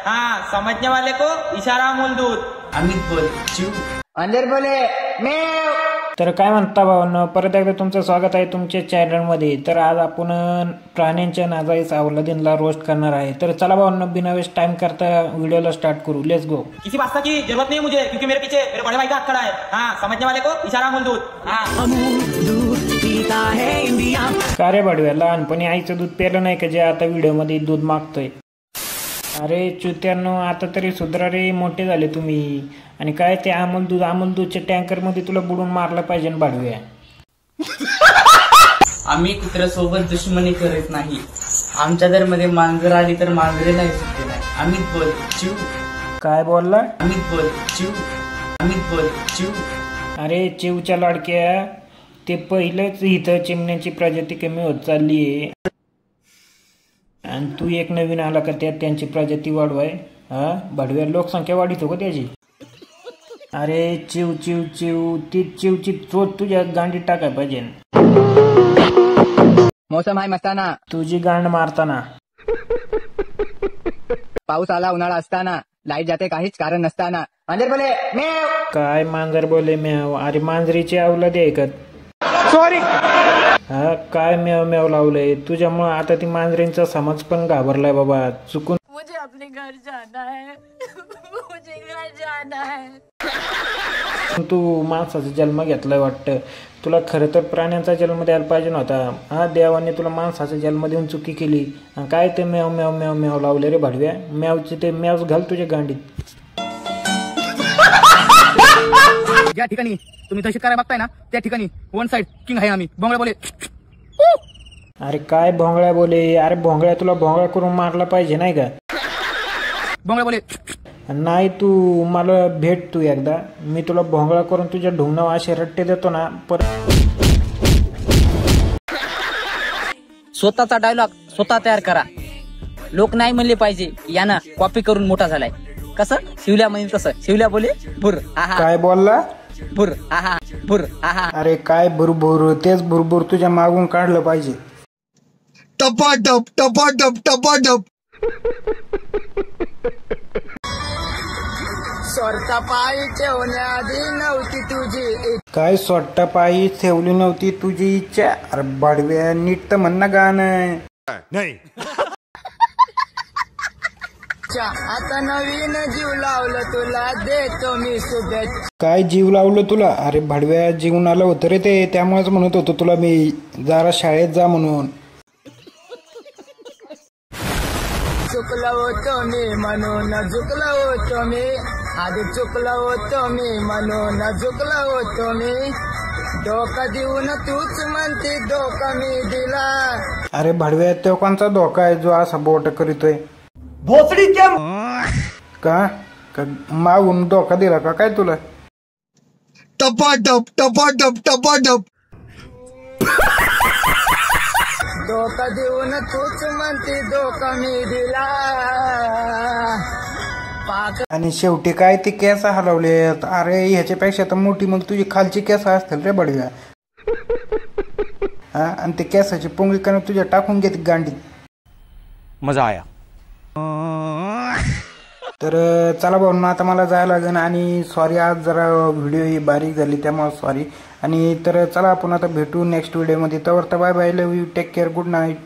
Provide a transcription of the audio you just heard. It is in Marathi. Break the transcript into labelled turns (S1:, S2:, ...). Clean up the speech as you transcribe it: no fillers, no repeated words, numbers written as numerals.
S1: हाँ, समझने वाले को इशारा मूल दूध।
S2: अमित बोल चिव
S1: अंदर बोले मैं।
S3: तर काय म्हणता भावांनो, परत एकदा तुमचं स्वागत आहे तुमच्या चॅनलमध्ये। तर आज आपण प्राण्यांच्या नाजायस अवलादींना रोस्ट करणार आहे। तर चला भावांनो, बिना वेस्ट टाइम करता व्हिडिओला स्टार्ट करू। Let's go.
S1: किसी वास्ता की जरूरत नहीं मुझे, क्योंकि मेरे पीछे मेरे बड़े भाई का हाथ खड़ा है। हाँ, समझने वाले को इशारा मूल दूध। हाँ, दूध पीता है इंडिया।
S3: का रे भाडव्या, लहानपणी आईचं दूध प्यायलं नाही का जे आता व्हिडिओमध्ये दूध मागतोय? अरे चुत्यांनो, आता तरी सुधरा रे, मोठे झाले तुम्ही। आणि काय ते अमूल दूधच्या टँकर मध्ये तुला बुडून मारलं पाहिजे ना भाडव्या।
S2: आम्ही कुत्र्यासोबत दुश्मनी करत नाही। आमच्या घरमध्ये मांजर आली तर मांजरे नाही सुटते नाही। अमित बोल चिव
S3: काय बोलला?
S2: अमित बोल चिव अमित बोल चिव।
S3: अरे चिवच्या लाडक्या, ते पहिलेच इथं चिमण्याची प्रजाती कमी होत चालली आहे आणि तू एक नवीन आला का त्यात त्यांची प्रजाती वाढवाय? हा भाडव्या, लोकसंख्या वाढीतो का त्याची? अरे चिव चिव चिव, ती चिवची चोच तुझ्या गांडीत टाकाय पाहिजे।
S4: मौसम आहे मस्ताना,
S3: तुझी गांड मारताना।
S4: पाऊस आला उन्हाळा असताना, लाईट जाते काहीच कारण नसताना। अंदर बोले म्याव।
S3: काय मांजर बोले म्याव? अरे मांजरीची अवलादी आहे का?
S1: सॉरी।
S3: हा काय म्याव म्याव लावलंय तुझ्यामुळे? आता ती मांजरींचा समाज पण घाबरलाय बाबा। चुकून
S5: मुझे अपने घर जाना है। मुझे घर जाना है।
S3: तू माणसाचा जन्म घेतलाय वाटतं। तुला खरं तर प्राण्यांचा जन्म द्यायला पाहिजे नव्हता। हा, देवाने तुला माणसाचा जन्म देऊन चुकी केली। काय ते म्याव म्याव म्याव म्याव लावले रे भाडव्या? म्यावचे ते म्याव घाल तुझ्या गांडीत।
S4: ज्या ठिकाणी तुम्ही दहशत करायला बघताय ना, त्या ठिकाणी वन साइड किंग आहे आम्ही। भोंगळा बोले।
S3: अरे काय भोंगळ्या बोले? अरे भोंगळ्या, तुला भोंगळा करून मारला पाहिजे नाही का?
S4: भोंगळा बोले।
S3: नाही, तू मला भेट तू एकदा, मी तुला भोंगळा करून तुझ्या ढुंगणावर असे रट्टे देतो ना परत।
S6: स्वतःचा डायलॉग स्वतः तयार करा। लोक नाही म्हणले पाहिजे यानं कॉपी करून मोठा झालाय। कसं शिवल्या म्हणजे तसं शिवल्या बोले भुर।
S3: काय बोलला?
S6: भुर आहा भुर आहा।
S3: अरे काय भुरभुर, तेच भुरभुर तुझ्या मागून काढलं पाहिजे।
S7: टपाटप टपाटप टपाटप।
S4: स्वतः पायी ठेवण्याआधी नव्हती तुझी।
S3: काय सोट्टा पायी ठेवली नव्हती तुझी इच्छा? अरे भाडव्या, नीट तर म्हण ना गाणं।
S7: नाही,
S4: आता नवीन जीव लावलं तुला, देतो मी शुभेच्छा।
S3: काय जीव लावलं तुला? अरे भाडव्या, जीवन आलं होतं रे ते, त्यामुळेच म्हणत होतो तुला मी जरा शाळेत जा म्हणून।
S4: चुकलं होतो मी म्हणून झुकलं होतो मी, आधी चुकलं होतो मी म्हणून झुकलं होतो मी। धोका देऊन तूच म्हणते धोका मी दिला।
S3: अरे भाडव्या, तो कोणचा धोका आहे जो असा बोट करीतोय?
S7: भोसडी क्या
S3: का मागून धोका दिला का काय तुला?
S7: टपाटप टपाटप टपाटप।
S4: धोका देऊन तूच म्हणते धोका मी दिला।
S3: आणि शेवटी काय ती केस हलवलेत? अरे ह्याच्यापेक्षा तर मोठी मग तुझी खालची केस असतील रे बडव्या। हा, आणि ते केसाची पोंगळी करून तुझ्या टाकून घेते गांडीत।
S7: मजा आया।
S3: तर चला भाऊ, आता मला जायला लागेल आणि सॉरी, आज जरा व्हिडिओ ही बारीक झाली त्यामुळे सॉरी। आणि तर चला आपण आता भेटू नेक्स्ट व्हिडिओमध्ये। तर bye bye, love you, take care, good night.